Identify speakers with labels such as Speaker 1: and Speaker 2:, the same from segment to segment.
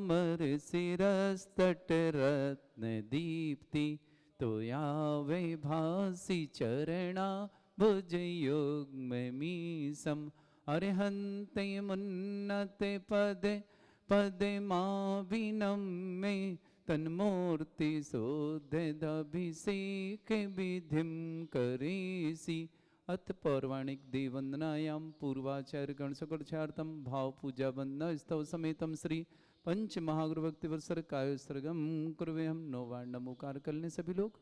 Speaker 1: चामर सिरस तट रत्न दीप्ति तो यावे भासी चरणा भुज योग में मीसम अरिहंत मुन्नत पद पद माविनम में तन्मूर्ति शोधिभिषेक विधिम करेसी। अथ पौर्वाणिक देववंदनायां पूर्वाचार्य गण सकर्षार्थम भाव पूजा वंदना स्तव समेतम श्री पंच महागुरु भक्ति वत्सर कायोत्सर्गम कुर्वे हम नौवार नमोकार कर लें सभी लोग।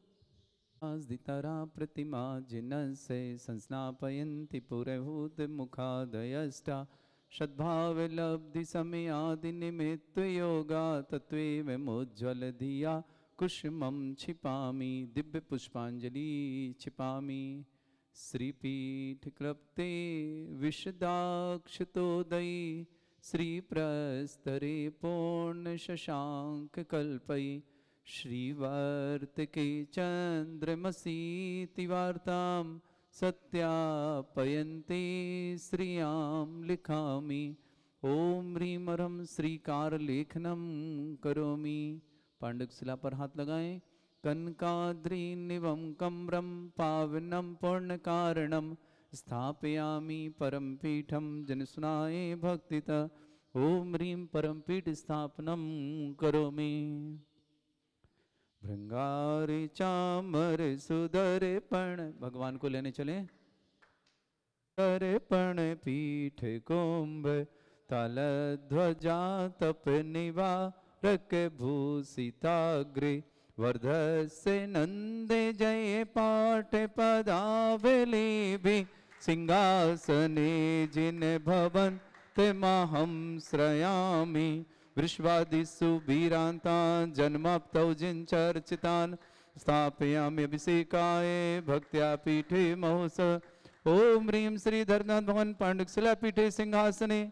Speaker 1: दितारा प्रतिमा जिनसे संस्नापयन्ति पुरहूत मुखादयष्टा सद्भाव लब्धि समय आदि निमित्त योगा तत्व मोज्ज्वल धिया कुसुमं छिपामि दिव्य पुष्पांजलि छिपामि। श्रीपीठ क्लप्ते विशदाक्षतोदयी श्रीप्रस्तरे पूर्ण शशांक कल्पयी श्रीवर्तके चंद्रमसीति वार्तां सत्यापयन्ते श्रियां लिखामि। ओम ह्रीं ह्रं श्रीकारलेखनं करोमि। पांडुशिला पर हाथ लगाएं। कनकाद्रिनिवं कम्रं पावनं पूर्णकारणं स्थापयामि परमपीठं जनसुनाय भक्तितः। ओम ह्रीं परमपीठ स्थापनं करोमि। भृंगारे चामर सुदरे पण भगवान को लेने चले। पण पीठ कुंभ तल ध्वजा तप निवारक भूषिताग्रे वर्धस्य नंदे जय पाठ पदावली भी सिंहासने जिन भवन महं श्रयामि। वृषवादिषु वीरान्तान् जन्माप्तौ जिनचर्चितान् स्थापयामि अभिषेकाय भक्त्या पीठे महोत्सव। ओम ह्रीं श्री धर्मनाथ भगवान पांडुशिला पीठे सिंहासने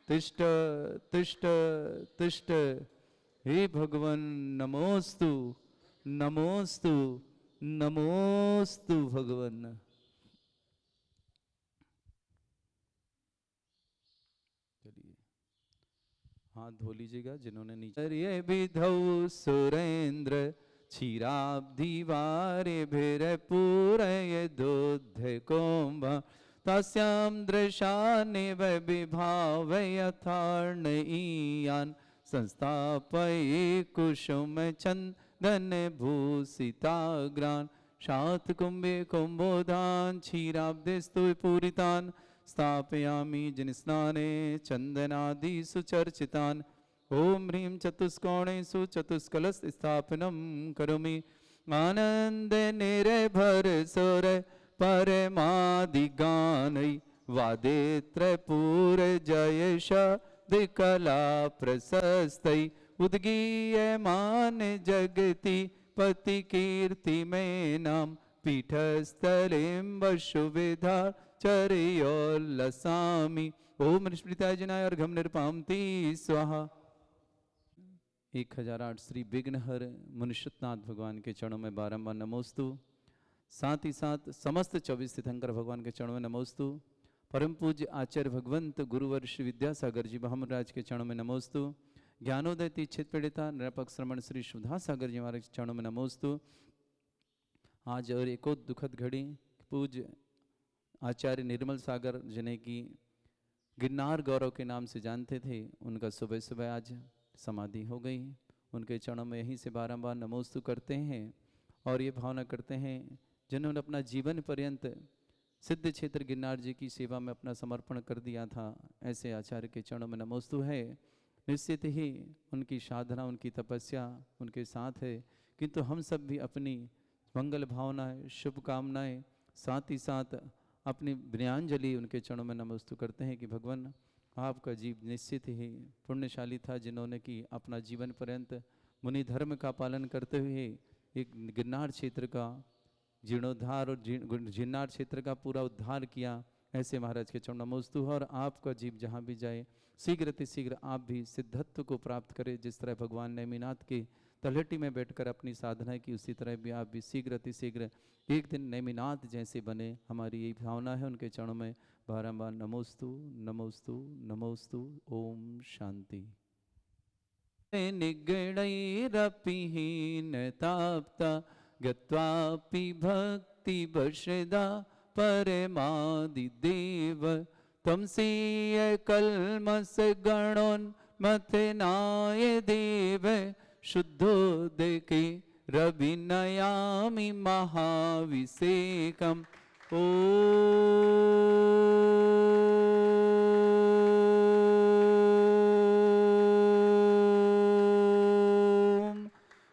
Speaker 1: तिष्ठ तिष्ठ तिष्ठ। हे भगवान नमोस्तु नमोस्तु नमोस्तु भगवान। चलिए हाथ धो लीजिएगा जिन्होंने नीचे। विधौ सुरेंद्र क्षीराब्धिवारे भिर पूरय दुध कुंभ तस्यां दृशानिव विभाव यथार्णयीयान् संस्थापये कुसुम चंदन भूषिताग्रान् शातकुंभे कुंभोधान् क्षीराब्धिस्तु पूरितान् स्थापयामि जिनस्नाने चंदनादि सुचर्चितान्। ओम ह्रीं चतुष्कोणेषु चतुष्कलश स्थापनं करोमि। आनंद निर्भर सुर परमादिगानै वादेत्र पूर जयश दिकला प्रशस्तै उद्गीयमान जगति पति कीर्ति में नाम पीठस्थलें वसुविधा चर्योल्लसामि। ओम स्मृताय जनाय अर्घ्यं निर्पामति स्वाहा। 1008 श्री विघ्नहर मुनिषुतनाथ भगवान के चरणों में बारंबार नमोस्तु। साथ ही साथ समस्त 24 तीर्थंकर भगवान के चरणों में नमोस्तु। परम पूज्य आचार्य भगवंत गुरुवर श्री विद्यासागर जी महाराज के चरणों में नमोस्तु। ज्ञानोदय तीक्षित पीड़िता निरपक श्रमण श्री सुधा सागर जी महाराज के चरणों में नमोस्तु। आज और एक और दुखद घड़ी पूज्य आचार्य निर्मल सागर जिन्हें की गिरनार गौरव के नाम से जानते थे, उनका सुबह सुबह आज समाधि हो गई। उनके चरणों में यहीं से बारंबार नमोस्तु करते हैं और ये भावना करते हैं जिन्होंने अपना जीवन पर्यंत सिद्ध क्षेत्र गिरनार जी की सेवा में अपना समर्पण कर दिया था, ऐसे आचार्य के चरणों में नमोस्तु है। निश्चित ही उनकी साधना उनकी तपस्या उनके साथ है, किंतु हम सब भी अपनी मंगल भावनाएं शुभकामनाएं साथ ही साथ अपनी विनयाञ्जलि उनके चरणों में नमोस्तु करते हैं कि भगवान आपका जीव निश्चित ही पुण्यशाली था जिन्होंने कि अपना जीवन पर्यंत मुनि धर्म का पालन करते हुए एक गिरनार क्षेत्र का जीर्णोद्धार और गिरनार क्षेत्र का पूरा उद्धार किया। ऐसे महाराज के चरण नमोस्तु। और आपका जीव जहाँ भी जाए शीघ्र अतिशीघ्र आप भी सिद्धत्व को प्राप्त करें। जिस तरह भगवान नेमिनाथ के तलहटी में बैठकर अपनी साधना की, उसी तरह भी आप भी शीघ्र अतिशीघ्र एक दिन नेमिनाथ जैसे बने, हमारी यही भावना है। उनके चरणों में बारंबार नमोस्तु नमोस्तु नमोस्तु। ओम शांति। निगणैरपिहीनताप्ता गत्वापि भक्तिवशदा परमादिदेव त्वमसीय कल्मषगणोन्मथनाय देव शुद्धोदके रविनयामि महाविषेकम् ॐ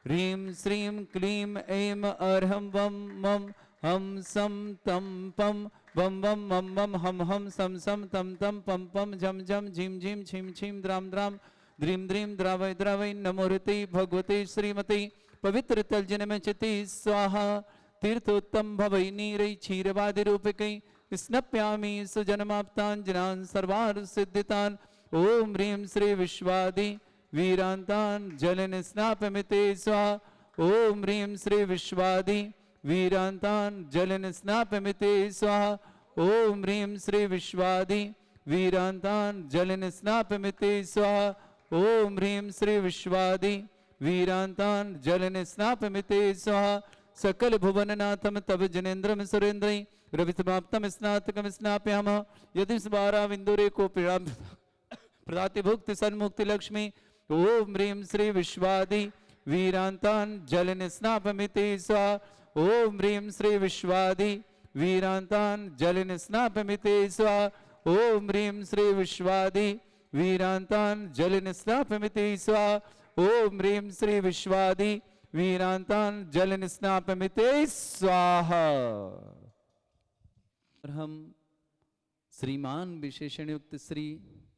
Speaker 1: ह्रीं श्रीं क्लीं ऐं अर्हं वं मं हम सम तम पम वम वम मम मम हम सम सम तम तम पम पम झम झम झिम झिम छिम छिम द्राम द्राम द्रीम द्रीम द्रावय द्रावय नमोरति भगवते श्रीमती पवित्र तलजन में चिति स्वाहा तीर्थोत्तम भवै नीरै क्षीरवादि रूपकै स्नप्यामि सुजनमाप्ताञ्जनान् सर्वार्थ सिद्धितान् ओम ह्रीं श्री विश्वादि वीरान्तान् जलन स्नापमिते स्वाहा ओम ह्रीं श्री विश्वादि वीरान्तान् जलन स्नापमिते स्वाहा ओम ह्रीं श्री विश्वादि वीरान्तान् जलन स्नापमिते स्वाहा ओम ह्रीं श्री विश्वादि वीरान्तान् जलन स्नापमिते स्वाहा सकल भुवननाथम तव जनेन्द्रम सुरेन्द्रै रविसमाप्तम स्नातकम स्नापयामः यदि स्माराविन्दुरे को पीड़ा प्रदाति भुक्ति सन्मुक्ति लक्ष्मी ओम ह्रीं श्री विश्वादि वीरान्तान् जलन स्नापमिते स्वाहा ओम ह्रीं श्री विश्वादि वीरान्तान् जलन स्नापमिते स्वाहा ओम ह्रीं श्री विश्वादि वीरान्तान् जलन स्नापमिते स्वाहा ओम ह्रीं श्री विश्वादि वीरान्तान् जलन स्नापमिते स्वाहा। हम श्रीमान विशेषण युक्त श्री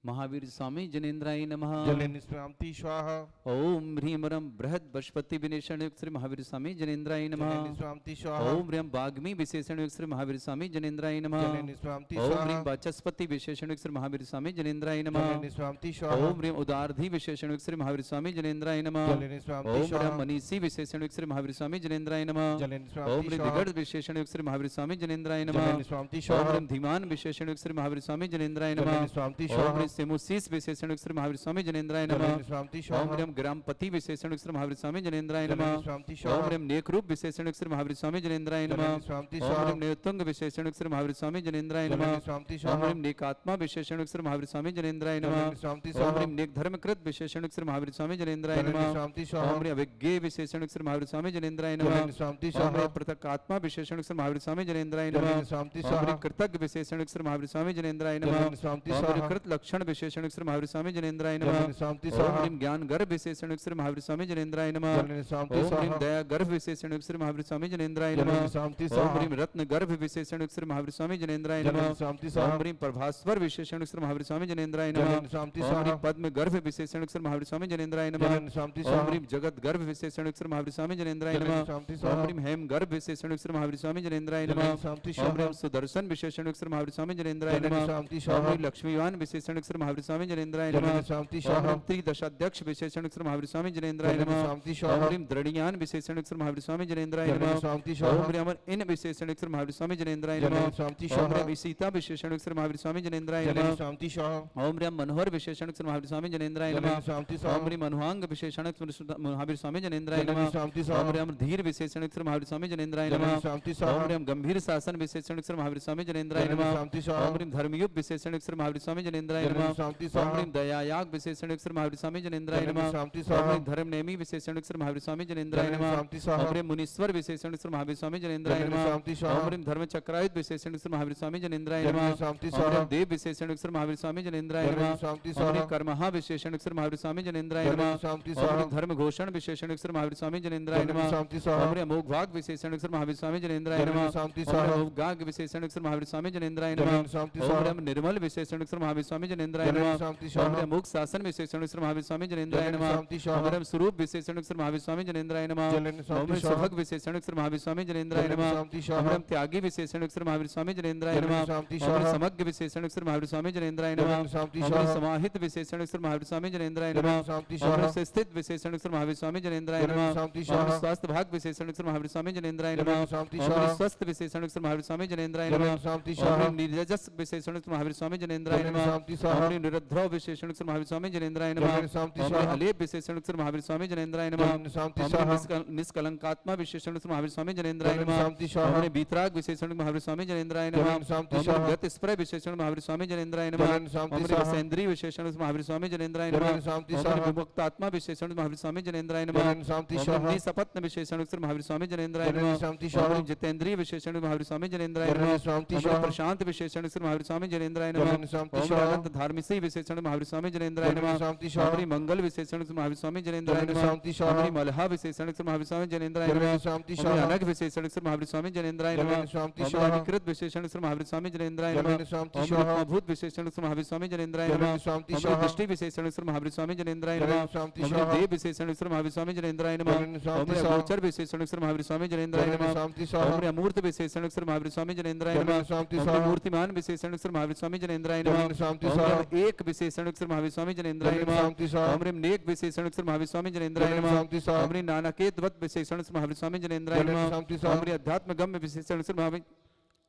Speaker 1: महावीर स्वामी जनेन्द्राय नमः
Speaker 2: जलनिष्पामति स्वाहा।
Speaker 1: ओम ह्रीं रम बृहद बृहस्पति विशेषण युक्त श्री महावीर स्वामी जनेन्द्राय नमः
Speaker 2: जलनिष्पामति स्वाहा।
Speaker 1: ओम ह्रीं वाग्मी विशेषण युक्त श्री महावीर स्वामी जनेन्द्राय नमः
Speaker 2: जलनिष्पामति
Speaker 1: ओम
Speaker 2: स्वाहा।
Speaker 1: ह्रीं वाचस्पति विशेषण युक्त श्री महावीर स्वामी जनेन्द्राय नमः
Speaker 2: जलनिष्पामति स्वाहा।
Speaker 1: ओम ह्रीं उदारधि विशेषण युक्त श्री महावीर स्वामी जनेन्द्राय नमः
Speaker 2: जलनिष्पामति
Speaker 1: ओम
Speaker 2: स्वाहा।
Speaker 1: ह्रीं मनीषी विशेषण युक्त श्री महावीर स्वामी जनेन्द्राय नमः
Speaker 2: जलनिष्पामति
Speaker 1: ओम ह्रीं
Speaker 2: स्वाहा।
Speaker 1: दिगड़ विशेषण युक्त श्री महावीर स्वामी जनेन्द्राय नमः
Speaker 2: जलनिष्पामति
Speaker 1: ओम
Speaker 2: स्वाहा।
Speaker 1: ह्रीं धीमान विशेषण युक्त श्री महावीर स्वामी जनेन्द्राय नमः
Speaker 2: जलनिष्पामति
Speaker 1: ओम
Speaker 2: स्वाहा।
Speaker 1: ह्रीं सेमुसीस विशेषण युक्त श्री महावीर स्वामी जनेन्द्राय नमः
Speaker 2: जलनिष्पामति
Speaker 1: ओम
Speaker 2: स्वाहा।
Speaker 1: ह्रीं ग्रामपति विशेषण युक्त श्री महावीर स्वामी जनेन्द्राय नमः
Speaker 2: जलनिष्पामति
Speaker 1: ओम
Speaker 2: स्वाहा।
Speaker 1: ह्रीं नेकरूप विशेषण युक्त श्री महावीर स्वामी जनेन्द्राय नमः
Speaker 2: जलनिष्पामति
Speaker 1: ओम
Speaker 2: स्वाहा।
Speaker 1: ह्रीं नेतुंग विशेषण युक्त श्री महावीर स्वामी जनेन्द्राय नमः
Speaker 2: जलनिष्पामति
Speaker 1: ओम
Speaker 2: स्वाहा।
Speaker 1: ह्रीं नेकात्मा विशेषण युक्त श्री महावीर स्वामी जनेन्द्राय नमः
Speaker 2: जलनिष्पामति
Speaker 1: ओम
Speaker 2: स्वाहा।
Speaker 1: ह्रीं नेक धर्मकृत विशेषण युक्त श्री महावीर स्वामी जनेन्द्राय नमः
Speaker 2: जलनिष्पामति स्वाहा।
Speaker 1: ओम ह्रीं अविज्ञेय विशेषण युक्त श्री महावीर स्वामी जनेन्द्राय नमः
Speaker 2: जलनिष्पामति
Speaker 1: ओम
Speaker 2: स्वाहा।
Speaker 1: ह्रीं पृथकात्मा विशेषण युक्त श्री महावीर स्वामी जनेन्द्राय नमः
Speaker 2: जलनिष्पामति
Speaker 1: ओम
Speaker 2: स्वाहा।
Speaker 1: ह्रीं कृतज्ञ विशेषण युक्त श्री महावीर स्वामी जनेन्द्राय नमः
Speaker 2: जलनिष्पामति
Speaker 1: ओम ह्रीं
Speaker 2: स्वाहा।
Speaker 1: कृत लक्षण विशेषण युक्त श्री महावीर स्वामी जनेन्द्राय नमः
Speaker 2: जलनिष्पामति
Speaker 1: ओम
Speaker 2: स्वाहा।
Speaker 1: ह्रीं ज्ञान गर्भ विशेषण युक्त श्री महावीर स्वामी जनेन्द्राय नमः
Speaker 2: जलनिष्पामति
Speaker 1: ओम ह्रीं
Speaker 2: स्वाहा।
Speaker 1: दया गर्भ विशेषण युक्त श्री महावीर स्वामी जनेन्द्राय नमः
Speaker 2: जलनिष्पामति
Speaker 1: ओम
Speaker 2: स्वाहा।
Speaker 1: ह्रीं रत्न गर्भ विशेषण युक्त श्री महावीर स्वामी जनेन्द्राय नमः
Speaker 2: जलनिष्पामति स्वाहा।
Speaker 1: ओम ह्रीं प्रभास्वर विशेषण युक्त श्री महावीर स्वामी जनेन्द्राय नमः
Speaker 2: जलनिष्पामति
Speaker 1: ओम
Speaker 2: स्वाहा।
Speaker 1: ह्रीं पद्म गर्भ विशेषण युक्त श्री महावीर स्वामी जनेन्द्राय नमः
Speaker 2: जलनिष्पामति
Speaker 1: ओम
Speaker 2: स्वाहा।
Speaker 1: ह्रीं जगत गर्भ विशेषण युक्त श्री महावीर स्वामी जनेन्द्राय नमः
Speaker 2: जलनिष्पामति
Speaker 1: ओम
Speaker 2: स्वाहा।
Speaker 1: ह्रीं हेम गर्भ विशेषण युक्त श्री महावीर स्वामी जनेन्द्राय नमः
Speaker 2: जलनिष्पामति
Speaker 1: ओम
Speaker 2: स्वाहा।
Speaker 1: ह्रीं सुदर्शन विशेषण युक्त श्री महावीर स्वामी जनेन्द्राय नमः
Speaker 2: जलनिष्पामति
Speaker 1: ओम
Speaker 2: स्वाहा।
Speaker 1: ह्रीं लक्ष्मीवान विशेषण युक्त श्री महावीर स्वामी जनेन्द्राय नमः
Speaker 2: जलनिष्पामति
Speaker 1: ओम
Speaker 2: स्वाहा।
Speaker 1: ह्रीं त्रिदशाध्यक्ष विशेषण युक्त श्री महावीर स्वामी जनेन्द्राय नमः
Speaker 2: जलनिष्पामति
Speaker 1: ओम
Speaker 2: स्वाहा।
Speaker 1: ह्रीं द्रढ़ियान विशेषण युक्त श्री महावीर स्वामी जनेन्द्राय नमः
Speaker 2: जलनिष्पामति
Speaker 1: ओम
Speaker 2: स्वाहा।
Speaker 1: ह्रीं अमर इन विशेषण युक्त श्री महावीर स्वामी जनेन्द्राय नमः
Speaker 2: जलनिष्पामति
Speaker 1: ओम
Speaker 2: स्वाहा।
Speaker 1: ह्रीं सीता विशेषण युक्त श्री महावीर स्वामी जनेन्द्राय नमः
Speaker 2: जलनिष्पामति स्वाहा।
Speaker 1: ओम ह्रीं मनोहर विशेषण युक्त श्री महावीर स्वामी जनेन्द्राय नमः
Speaker 2: जलनिष्पामति स्वाहा।
Speaker 1: ओम ह्रीं मनुहांग विशेषण युक्त श्री महावीर स्वामी जनेन्द्राय नमः
Speaker 2: जलनिष्पामति
Speaker 1: ओम
Speaker 2: स्वाहा।
Speaker 1: ह्रीं धीर विशेषण युक्त श्री महावीर स्वामी जनेन्द्राय नमः
Speaker 2: जलनिष्पामति
Speaker 1: ओम
Speaker 2: स्वाहा।
Speaker 1: ह्रीं गंभीर शासन विशेषण युक्त श्री महावीर स्वामी जनेन्द्राय नमः
Speaker 2: जलनिष्पामति स्वाहा।
Speaker 1: ओम ह्रीं धर्मयुग विशेषण युक्त श्री महावीर स्वामी जनेन्द्राय नमः
Speaker 2: जलनिष्पामति
Speaker 1: ओम
Speaker 2: स्वाहा।
Speaker 1: ह्रीं दयायाग विशेषण युक्त श्री महावीर स्वामी जनेन्द्राय नमः
Speaker 2: जलनिष्पामति
Speaker 1: ओम
Speaker 2: स्वाहा।
Speaker 1: ह्रीं धर्म नेमी विशेषण युक्त श्री महावीर स्वामी जनेन्द्राय नमः
Speaker 2: जलनिष्पामति स्वाहा।
Speaker 1: ओम ह्रीं मुनीश्वर विशेषण युक्त श्री महावीर स्वामी जनेन्द्राय नमः
Speaker 2: जलनिष्पामति स्वाहा।
Speaker 1: ओम ह्रीं धर्म चक्रायुध विशेषण युक्त श्री महावीर स्वामी जनेन्द्राय नमः
Speaker 2: जलनिष्पामति
Speaker 1: ओम
Speaker 2: स्वाहा।
Speaker 1: ह्रीं देव विशेषण युक्त श्री महावीर स्वामी जनेन्द्राय नमः
Speaker 2: जलनिष्पामति
Speaker 1: ओम
Speaker 2: स्वाहा।
Speaker 1: ह्रीं कर्महा विशेषण युक्त श्री महावीर स्वामी जनेन्द्राय नमः
Speaker 2: जलनिष्पामति
Speaker 1: ओम
Speaker 2: स्वाहा।
Speaker 1: ह्रीं धर्म घोषण विशेषण युक्त श्री महावीर स्वामी जनेन्द्राय नमः
Speaker 2: जलनिष्पामति स्वाहा।
Speaker 1: ओम ह्रीं अमोघ भाग विशेषण युक्त श्री महावीर स्वामी जनेन्द्राय नमः
Speaker 2: जलनिष्पामति
Speaker 1: ओम
Speaker 2: स्वाहा।
Speaker 1: ह्रीं अमोघ गाग विशेषण युक्त श्री महावीर स्वामी जनेन्द्राय नमः
Speaker 2: जलनिष्पामति
Speaker 1: ओम
Speaker 2: स्वाहा।
Speaker 1: ह्रीं निर्मल विशेषण युक्त श्री महावीर स्वामी जनेन्द्राय नमः
Speaker 2: जलनिष्पामति
Speaker 1: ओम
Speaker 2: स्वाहा।
Speaker 1: ह्रीं अमोघ शासन विशेषण युक्त श्री महावीर स्वामी जनेन्द्राय नमः
Speaker 2: जलनिष्पामति स्वाहा।
Speaker 1: ओम ह्रीं स्वरूप विशेषण युक्त श्री महावीर स्वामी जनेन्द्राय नमः
Speaker 2: जलनिष्पामति
Speaker 1: ओम ह्रीं
Speaker 2: स्वाहा।
Speaker 1: सुभग विशेषण युक्त श्री महावीर स्वामी जनेन्द्राय नमः
Speaker 2: जलनिष्पामति
Speaker 1: ओम
Speaker 2: स्वाहा।
Speaker 1: ह्रीं त्यागी विशेषण युक्त श्री महावीर स्वामी जनेन्द्राय नमः
Speaker 2: जलनिष्पामति
Speaker 1: ओम ह्रीं
Speaker 2: स्वाहा।
Speaker 1: समग्र विशेषण युक्त श्री महावीर स्वामी जनेन्द्राय नमः
Speaker 2: जलनिष्पामति
Speaker 1: ओम ह्रीं
Speaker 2: स्वाहा।
Speaker 1: समाहित विशेषण युक्त श्री महावीर स्वामी जनेन्द्राय नमः
Speaker 2: जलनिष्पामति
Speaker 1: ओम
Speaker 2: स्वाहा।
Speaker 1: ह्रीं स्थित विशेषण युक्त श्री महावीर स्वामी जनेन्द्राय नमः
Speaker 2: जलनिष्पामति
Speaker 1: ओम
Speaker 2: स्वाहा।
Speaker 1: ह्रीं स्वास्थ्य भाग विशेषण युक्त श्री महावीर स्वामी जनेन्द्राय नमः
Speaker 2: जलनिष्पामति
Speaker 1: ओम ह्रीं
Speaker 2: स्वाहा।
Speaker 1: स्वस्थ विशेषण युक्त श्री महावीर स्वामी जनेन्द्राय नमः
Speaker 2: जलनिष्पामति
Speaker 1: ओम
Speaker 2: स्वाहा।
Speaker 1: ह्रीं निर्जस विशेषण युक्त श्री महावीर स्वामी जनेन्द्राय नमः
Speaker 2: जलनिष्पामति स्वाहा।
Speaker 1: ओम ह्रीं निरुद्ध्रौ विशेषण महावीर स्वामी जनेन्द्राय नमः।
Speaker 2: जलन शांति
Speaker 1: ओम
Speaker 2: स्वाहा।
Speaker 1: ह्रीं अलेप विशेषण महावीर स्वामी जनेन्द्राय नमः।
Speaker 2: जलन शांति
Speaker 1: ओम ह्रीं
Speaker 2: स्वाहा।
Speaker 1: निष्कलंकात्मा विशेषण महावीर स्वामी जनेन्द्राय
Speaker 2: जलन
Speaker 1: नमः।
Speaker 2: शांति
Speaker 1: ओम
Speaker 2: स्वाहा।
Speaker 1: ह्रीं बीतराग विशेषण महावीर स्वामी जनेन्द्राय नमः।
Speaker 2: जलन शांति
Speaker 1: ओम ह्रीं
Speaker 2: स्वाहा।
Speaker 1: गत स्प्रे विशेषण महावीर स्वामी जनेन्द्राय नमः।
Speaker 2: जलन शांति
Speaker 1: ओम ह्रीं
Speaker 2: स्वाहा।
Speaker 1: वसेन्द्रीय विशेषण महावीर स्वामी जनेन्द्राय
Speaker 2: जलन
Speaker 1: नमः।
Speaker 2: शांति
Speaker 1: ओम
Speaker 2: स्वाहा।
Speaker 1: ह्रीं विमुक्तात्मा विशेषण महावीर स्वामी जनेन्द्राय नमः।
Speaker 2: जलन शांति
Speaker 1: ओम
Speaker 2: स्वाहा।
Speaker 1: ह्रीं सपत्न विशेषण महावीर स्वामी जनेन्द्राय
Speaker 2: जलन
Speaker 1: नमः।
Speaker 2: शांति
Speaker 1: ओम
Speaker 2: स्वाहा।
Speaker 1: ह्रीं जितेन्द्रिय विशेषण महावीर स्वामी जनेन्द्राय
Speaker 2: जलन
Speaker 1: नमः।
Speaker 2: शांति
Speaker 1: ओम ह्रीं
Speaker 2: स्वाहा।
Speaker 1: प्रशांत विशेषण महावीर स्वामी जनेन्द्राय नमः।
Speaker 2: जलन शांति
Speaker 1: ओम ह्रीं
Speaker 2: स्वाहा।
Speaker 1: अनंत धार्मिसी विशेषण महावीर स्वामी जनेन्द्राय
Speaker 2: जलन
Speaker 1: नमः।
Speaker 2: शांति
Speaker 1: ओम
Speaker 2: स्वाहा।
Speaker 1: ह्रीं मंगल विशेषण महावीर स्वामी जनेन्द्राय
Speaker 2: जलन
Speaker 1: नमः।
Speaker 2: शांति
Speaker 1: ओम
Speaker 2: स्वाहा।
Speaker 1: ह्रीं मलहा विशेषण महावीर स्वामी जनेन्द्राय
Speaker 2: जलन
Speaker 1: नमः।
Speaker 2: शांति
Speaker 1: ओम ह्रीं
Speaker 2: स्वाहा।
Speaker 1: अनघ विशेषण महावीर स्वामी जनेन्द्राय नमः।
Speaker 2: जलन शांति
Speaker 1: ओम ह्रीं
Speaker 2: स्वाहा।
Speaker 1: अधिकृत विशेषण महावीर स्वामी जनेन्द्राय नमः।
Speaker 2: जलन शांति
Speaker 1: ओम ह्रीं
Speaker 2: स्वाहा।
Speaker 1: उपमाभूत विशेषण महावीर स्वामी जनेन्द्राय नमः।
Speaker 2: जलन शांति
Speaker 1: ओम ह्रीं
Speaker 2: स्वाहा।
Speaker 1: दृष्टि विशेषण महावीर स्वामी जनेन्द्राय
Speaker 2: जलन
Speaker 1: नमः।
Speaker 2: शांति
Speaker 1: ओम ह्रीं
Speaker 2: स्वाहा।
Speaker 1: देव विशेषण महावीर स्वामी जनेन्द्राय नमः।
Speaker 2: जलन
Speaker 1: ओम
Speaker 2: शांति
Speaker 1: ह्रीं
Speaker 2: स्वाहा।
Speaker 1: अगोचर विशेषण महावीर स्वामी जनेन्द्राय
Speaker 2: जलन
Speaker 1: नमः।
Speaker 2: शांति
Speaker 1: ओम
Speaker 2: स्वाहा।
Speaker 1: ह्रीं अमूर्त विशेषण महावीर स्वामी जनेन्द्राय
Speaker 2: जलन
Speaker 1: नमः।
Speaker 2: शांति
Speaker 1: ओम ह्रीं
Speaker 2: स्वाहा।
Speaker 1: मूर्तिमान विशेषण महावीर स्वामी जनेन्द्राय नमः।
Speaker 2: जलन शांति
Speaker 1: ओम
Speaker 2: स्वाहा।
Speaker 1: ह्रीं एक विशेषण महावीर स्वामी जनेन्द्राय
Speaker 2: जलन
Speaker 1: नमः।
Speaker 2: शांति स्वाहा।
Speaker 1: ओम ह्रीं नेक विशेषण महावीर स्वामी जनेन्द्राय
Speaker 2: जलन
Speaker 1: नमः।
Speaker 2: शांति स्वाहा।
Speaker 1: ओम ह्रीं नानाकेतवत विशेषण महावीर स्वामी जनेन्द्राय
Speaker 2: जलन
Speaker 1: नमः।
Speaker 2: शांति
Speaker 1: ओम
Speaker 2: स्वाहा।
Speaker 1: ह्रीं अध्यात्म गम्य विशेषण महावीर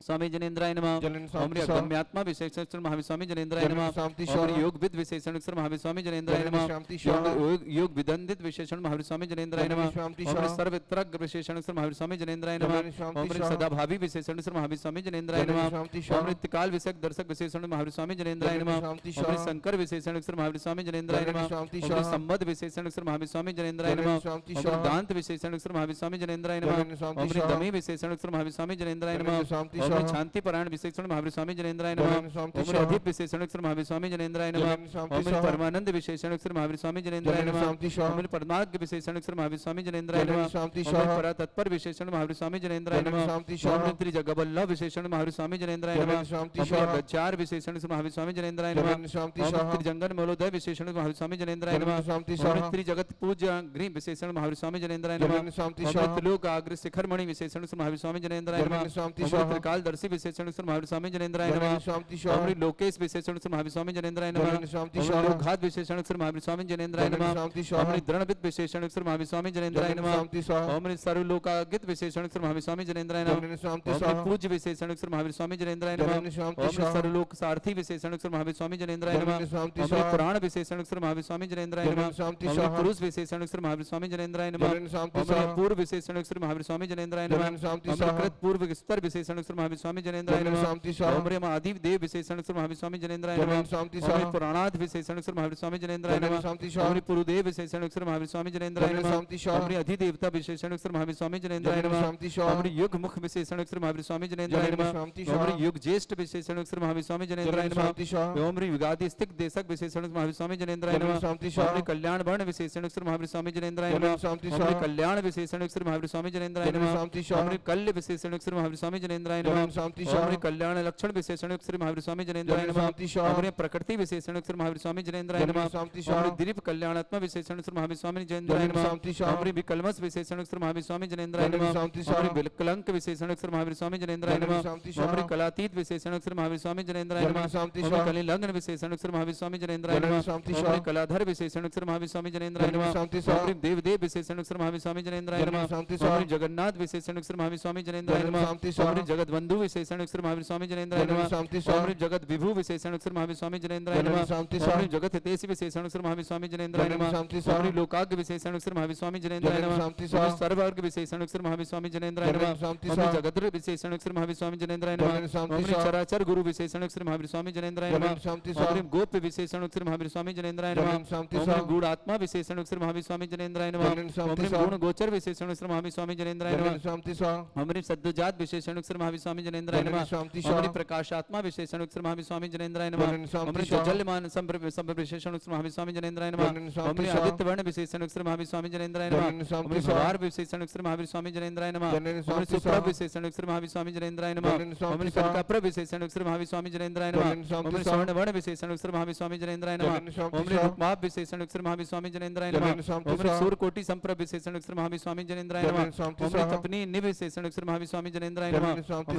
Speaker 1: स्वामी जनेन्द्राय नमः।
Speaker 2: जलन
Speaker 1: ओम
Speaker 2: शांति
Speaker 1: ह्रीं
Speaker 2: स्वाहा।
Speaker 1: अगम्यात्मा विशेषण महावीर स्वामी जनेन्द्राय
Speaker 2: जलन
Speaker 1: नमः।
Speaker 2: शांति
Speaker 1: ओम
Speaker 2: स्वाहा।
Speaker 1: ह्रीं योगविद विशेषण महावीर स्वामी जनेन्द्राय
Speaker 2: जलन
Speaker 1: नमः।
Speaker 2: शांति स्वाहा।
Speaker 1: योग विदंदित विशेषण महावीर स्वामी जनेन्द्राय
Speaker 2: जलन
Speaker 1: नमः।
Speaker 2: शांति
Speaker 1: ओम ह्रीं
Speaker 2: स्वाहा।
Speaker 1: सर्वत्रज्ञ विशेषण महावीर स्वामी जनेन्द्राय नमः।
Speaker 2: जलन शांति
Speaker 1: ओम ह्रीं
Speaker 2: स्वाहा।
Speaker 1: सदाभावी विशेषण महावीर स्वामी जनेन्द्राय
Speaker 2: जलन
Speaker 1: नमः।
Speaker 2: शांति
Speaker 1: ओम
Speaker 2: स्वाहा।
Speaker 1: ह्रीं त्रिकाल विषयक दर्शक विशेषण महावीर स्वामी जनेन्द्राय
Speaker 2: जलन
Speaker 1: नमः।
Speaker 2: शांति
Speaker 1: ओम ह्रीं
Speaker 2: स्वाहा।
Speaker 1: शंकर विशेषण महावीर स्वामी जनेन्द्राय
Speaker 2: जलन
Speaker 1: नमः।
Speaker 2: शांति
Speaker 1: ओम ह्रीं
Speaker 2: स्वाहा।
Speaker 1: संबद्ध विशेषण महावीर स्वामी जनेन्द्राय
Speaker 2: जलन
Speaker 1: नमः।
Speaker 2: शांति
Speaker 1: ओम ह्रीं
Speaker 2: स्वाहा।
Speaker 1: दांत विशेषण महावीर स्वामी जनेन्द्राय नमः।
Speaker 2: जलन शांति
Speaker 1: ओम ह्रीं
Speaker 2: स्वाहा।
Speaker 1: दमी विशेषण महावीर स्वामी जनेन्द्राय
Speaker 2: जलन
Speaker 1: नमः।
Speaker 2: शांति
Speaker 1: ओम ह्रीं
Speaker 2: स्वाहा।
Speaker 1: शांति परायण विशेषण महावीर स्वामी जनेन्द्राय नमः।
Speaker 2: जलन शांति
Speaker 1: ओम ह्रीं
Speaker 2: स्वाहा।
Speaker 1: अधिप विशेषण महावीर स्वामी जनेन्द्राय नमः।
Speaker 2: जलन शांति
Speaker 1: ओम ह्रीं
Speaker 2: स्वाहा।
Speaker 1: परमानंद विशेषण महावीर स्वामी जनेन्द्राय
Speaker 2: जलन
Speaker 1: नमः।
Speaker 2: शांति स्वाहा।
Speaker 1: ओम ह्रीं परमार्ग विशेषण महावीर स्वामी जनेन्द्राय
Speaker 2: जलन
Speaker 1: नमः।
Speaker 2: शांति
Speaker 1: ओम ह्रीं
Speaker 2: स्वाहा।
Speaker 1: परातत्पर विशेषण महावीर स्वामी जनेन्द्राय
Speaker 2: जलन
Speaker 1: नमः।
Speaker 2: शांति
Speaker 1: ओम
Speaker 2: स्वाहा।
Speaker 1: ह्रीं त्रिजगबल्लभ विशेषण महावीर स्वामी जनेन्द्राय
Speaker 2: जलन
Speaker 1: नमः।
Speaker 2: शांति
Speaker 1: ओम ह्रीं
Speaker 2: स्वाहा।
Speaker 1: गच्चार विशेषण महावीर स्वामी जनेन्द्राय नमः।
Speaker 2: जलन शांति
Speaker 1: ओम ह्रीं
Speaker 2: स्वाहा।
Speaker 1: त्रिजंगन मौलोदय विशेषण महावीर स्वामी जनेन्द्राय
Speaker 2: जलन
Speaker 1: नमः।
Speaker 2: शांति
Speaker 1: ओम ह्रीं
Speaker 2: स्वाहा।
Speaker 1: त्रिजगत पूज्य गृह विशेषण महावीर स्वामी जनेन्द्राय नमः।
Speaker 2: जलन शांति
Speaker 1: ओम ह्रीं
Speaker 2: स्वाहा।
Speaker 1: त्रिलोक आग्र शिखर मणि विशेषण महावीर स्वामी जनेन्द्राय नमः।
Speaker 2: जलन शांति
Speaker 1: ओम ह्रीं
Speaker 2: स्वाहा।
Speaker 1: त्रिकालदर्शी विशेषण महावीर स्वामी जनेन्द्राय
Speaker 2: जलन
Speaker 1: नमः।
Speaker 2: शांति
Speaker 1: ओम
Speaker 2: स्वाहा।
Speaker 1: ह्रीं लोकेश विशेषण महावीर स्वामी जनेन्द्राय नमः।
Speaker 2: जलन शांति
Speaker 1: ओम ह्रीं
Speaker 2: स्वाहा।
Speaker 1: लोकघात विशेषण महावीर स्वामी जनेन्द्राय
Speaker 2: जलन
Speaker 1: नमः।
Speaker 2: शांति
Speaker 1: ओम
Speaker 2: स्वाहा।
Speaker 1: ह्रीं दृढ़विद विशेषण महावीर स्वामी जनेन्द्राय
Speaker 2: जलन
Speaker 1: नमः।
Speaker 2: शांति स्वाहा।
Speaker 1: ओम ह्रीं सर्वलोकागित विशेषण महावीर स्वामी जनेन्द्राय नमः।
Speaker 2: जलन शांति
Speaker 1: ओम ह्रीं
Speaker 2: स्वाहा।
Speaker 1: पूज्य विशेषण महावीर स्वामी जनेन्द्राय नमः।
Speaker 2: जलन शांति
Speaker 1: ओम ह्रीं
Speaker 2: स्वाहा।
Speaker 1: सर्वलोक सारथी विशेषण महावीर स्वामी जनेन्द्राय नमः।
Speaker 2: जलन शांति
Speaker 1: ओम ह्रीं
Speaker 2: स्वाहा।
Speaker 1: पुराण विशेषण महावीर स्वामी जनेन्द्राय नमः।
Speaker 2: जलन शांति
Speaker 1: ओम ह्रीं
Speaker 2: स्वाहा।
Speaker 1: पुरुष विशेषण महावीर स्वामी जनेन्द्राय नमः।
Speaker 2: जलन शांति
Speaker 1: ओम ह्रीं
Speaker 2: स्वाहा।
Speaker 1: पूर्व विशेषण महावीर स्वामी जनेन्द्राय नमः।
Speaker 2: जलन शांति
Speaker 1: ओम ह्रीं
Speaker 2: स्वाहा।
Speaker 1: कृत पूर्व स्तर विशेषण महावीर स्वामी जनेन्द्राय
Speaker 2: जलन
Speaker 1: नमः।
Speaker 2: शांति स्वाहा।
Speaker 1: ओम ह्रीं आदि देव विशेषण महावीर स्वामी जनेन्द्राय नमः।
Speaker 2: जलन शांति
Speaker 1: ओम ह्रीं
Speaker 2: स्वाहा।
Speaker 1: पुराणाद विशेषण महावीर स्वामी जनेन्द्राय
Speaker 2: जलन
Speaker 1: नमः।
Speaker 2: शांति
Speaker 1: ओम
Speaker 2: स्वाहा।
Speaker 1: ह्रीं पुरुदेव विशेषण महावीर स्वामी जनेन्द्राय
Speaker 2: जलन
Speaker 1: नमः।
Speaker 2: शांति स्वाहा।
Speaker 1: ओम ह्रीं अधिदेवता विशेषण महावीर स्वामी जनेन्द्राय
Speaker 2: जलन
Speaker 1: नमः।
Speaker 2: शांति स्वाहा।
Speaker 1: ओम ह्रीं युग मुख विशेषण महावीर स्वामी जनेन्द्राय
Speaker 2: जलन
Speaker 1: नमः।
Speaker 2: शांति
Speaker 1: ओम
Speaker 2: स्वाहा।
Speaker 1: ह्रीं युग ज्येष्ठ विशेषण महावीर स्वामी जनेन्द्राय
Speaker 2: जलन
Speaker 1: नमः।
Speaker 2: शांति स्वाहा।
Speaker 1: ओम ह्रीं युगादि स्थिक देशक विशेषण महावीर स्वामी जनेन्द्राय
Speaker 2: जलन
Speaker 1: नमः।
Speaker 2: शांति
Speaker 1: ओम
Speaker 2: स्वाहा।
Speaker 1: ह्रीं कल्याण वर्ण विशेषण महावीर स्वामी जनेन्द्राय
Speaker 2: जलन
Speaker 1: नमः।
Speaker 2: शांति
Speaker 1: ओम ह्रीं
Speaker 2: स्वाहा।
Speaker 1: कल्याण विशेषण महावीर स्वामी जनेन्द्राय
Speaker 2: जलन
Speaker 1: नमः।
Speaker 2: शांति
Speaker 1: ओम
Speaker 2: स्वाहा।
Speaker 1: ह्रीं कल्य विशेषण महावीर स्वामी जनेन्द्राय नमः।
Speaker 2: जलन शांति
Speaker 1: ओम
Speaker 2: स्वाहा।
Speaker 1: ह्रीं कल्याण लक्षण विशेषण महावीर स्वामी जनेन्द्राय
Speaker 2: जलन
Speaker 1: नमः।
Speaker 2: शांति स्वाहा।
Speaker 1: ओम ह्रीं प्रकृति विशेषण महावीर स्वामी जनेन्द्राय
Speaker 2: जलन
Speaker 1: नमः।
Speaker 2: शांति
Speaker 1: ओम
Speaker 2: स्वाहा।
Speaker 1: ह्रीं दिलीप कल्याणात्मा विशेषण महावीर स्वामी जनेन्द्राय
Speaker 2: जलन
Speaker 1: नमः।
Speaker 2: शांति स्वाहा।
Speaker 1: ओम ह्रीं विकल्मस विशेषण महावीर स्वामी जनेन्द्राय
Speaker 2: जलन
Speaker 1: नमः।
Speaker 2: शांति
Speaker 1: ओम
Speaker 2: स्वाहा।
Speaker 1: ह्रीं विकलंक विशेषण महावीर स्वामी जनेन्द्राय
Speaker 2: जलन
Speaker 1: नमः।
Speaker 2: शांति
Speaker 1: ओम
Speaker 2: स्वाहा।
Speaker 1: ह्रीं कलातीत विशेषण महावीर स्वामी जनेन्द्राय
Speaker 2: जलन
Speaker 1: नमः।
Speaker 2: शांति
Speaker 1: ओम ह्रीं
Speaker 2: स्वाहा।
Speaker 1: कलिलग्न विशेषण महावीर स्वामी जनेन्द्राय
Speaker 2: जलन
Speaker 1: नमः।
Speaker 2: शांति
Speaker 1: ओम
Speaker 2: स्वाहा।
Speaker 1: ह्रीं कलाधर विशेषण महावीर स्वामी जनेन्द्राय
Speaker 2: जलन
Speaker 1: नमः।
Speaker 2: शांति
Speaker 1: ओम
Speaker 2: स्वाहा।
Speaker 1: ह्रीं देवदेव विशेषण महावीर स्वामी जनेन्द्राय
Speaker 2: जलन
Speaker 1: नमः।
Speaker 2: शांति
Speaker 1: ओम
Speaker 2: स्वाहा।
Speaker 1: ह्रीं जगन्नाथ विशेषण महावीर स्वामी जनेन्द्राय
Speaker 2: जलन
Speaker 1: नमः।
Speaker 2: शांति
Speaker 1: ओम
Speaker 2: स्वाहा।
Speaker 1: ह्रीं जगद्बंधु विशेषण महावीर स्वामी जनेन्द्राय
Speaker 2: जलन
Speaker 1: नमः।
Speaker 2: शांति
Speaker 1: ओम
Speaker 2: स्वाहा।
Speaker 1: ह्रीं जगत विभु विशेषण महावीर स्वामी जनेन्द्राय
Speaker 2: जलन
Speaker 1: नमः।
Speaker 2: शांति
Speaker 1: ओम
Speaker 2: स्वाहा।
Speaker 1: ह्रीं जगत हितेशी विशेषण महावीर स्वामी जनेन्द्राय
Speaker 2: जलन
Speaker 1: नमः।
Speaker 2: शांति
Speaker 1: ओम
Speaker 2: स्वाहा।
Speaker 1: ह्रीं लोकाग्य विशेषण महावीर स्वामी जनेन्द्राय
Speaker 2: जलन
Speaker 1: नमः।
Speaker 2: शांति
Speaker 1: ओम
Speaker 2: स्वाहा।
Speaker 1: ह्रीं सर्वर्ग विशेषण महावीर स्वामी जनेन्द्राय
Speaker 2: जलन
Speaker 1: नमः।
Speaker 2: शांति
Speaker 1: ओम ह्रीं
Speaker 2: स्वाहा।
Speaker 1: जगद्र विशेषण महावीर स्वामी जनेन्द्राय नमः।
Speaker 2: जलन शांति
Speaker 1: ओम ह्रीं
Speaker 2: स्वाहा।
Speaker 1: चराचर गुरु विशेषण महावीर स्वामी जनेन्द्राय नमः।
Speaker 2: जलन शांति
Speaker 1: ओम
Speaker 2: स्वाहा।
Speaker 1: ह्रीं गोप विशेषण महावीर स्वामी जनेन्द्राय नमः।
Speaker 2: जलन शांति
Speaker 1: ओम ह्रीं
Speaker 2: स्वाहा।
Speaker 1: गूढ़ आत्मा विशेषण महावीर स्वामी जनेन्द्राय नमः।
Speaker 2: जलन शांति
Speaker 1: ओम ह्रीं
Speaker 2: स्वाहा।
Speaker 1: गुण गोचर विशेषण महावीर स्वामी जनेन्द्राय नमः।
Speaker 2: जलन शांति स्वाहा।
Speaker 1: ओम ह्रीं सद्योजात विशेषण महावीर स्वामी जनेन्द्राय
Speaker 2: जलन
Speaker 1: नमः।
Speaker 2: शांति
Speaker 1: ओम
Speaker 2: स्वाहा।
Speaker 1: ह्रीं प्रकाशात्मा विशेषण महावीर स्वामी जनेन्द्राय नमः।
Speaker 2: जलन शांति
Speaker 1: ओम ह्रीं
Speaker 2: स्वाहा।
Speaker 1: जलमान संभ्र विशेषण महावीर स्वामी जनेन्द्राय नमः।
Speaker 2: जलन
Speaker 1: ओम
Speaker 2: शांति
Speaker 1: ह्रीं
Speaker 2: स्वाहा।
Speaker 1: आदित्य वर्ण विशेषण महावीर स्वामी जनेन्द्राय नमः।
Speaker 2: जलन शांति
Speaker 1: ओम ह्रीं
Speaker 2: स्वाहा।
Speaker 1: भवार विशेषण महावीर स्वामी जनेन्द्राय नमः।
Speaker 2: जलन
Speaker 1: ओम ह्रीं
Speaker 2: शांति
Speaker 1: सुप्रभ
Speaker 2: स्वाहा।
Speaker 1: विशेषण महावीर स्वामी जनेन्द्राय नमः।
Speaker 2: जलन
Speaker 1: ओम
Speaker 2: शांति
Speaker 1: ह्रीं
Speaker 2: स्वाहा।
Speaker 1: कनकाप्र विशेषण महावीर स्वामी जनेन्द्राय नमः।
Speaker 2: जलन शांति
Speaker 1: ओम ह्रीं
Speaker 2: स्वाहा।
Speaker 1: स्वर्ण वर्ण विशेषण महावीर स्वामी जनेन्द्राय नमः।
Speaker 2: जलन शांति
Speaker 1: ओम ह्रीं
Speaker 2: स्वाहा।
Speaker 1: रूपमाप विशेषण महावीर स्वामी जनेन्द्राय नमः।
Speaker 2: जलन शांति
Speaker 1: ओम ह्रीं
Speaker 2: स्वाहा।
Speaker 1: सूर्यकोटि संप्रभ विशेषण महावीर स्वामी जनेन्द्राय नमः।
Speaker 2: जलन शांति
Speaker 1: ओम ह्रीं
Speaker 2: स्वाहा।
Speaker 1: तपनी निविशेषण महावीर स्वामी जनेन्द्राय
Speaker 2: जलन
Speaker 1: नमः।
Speaker 2: शांति
Speaker 1: ओम ह्रीं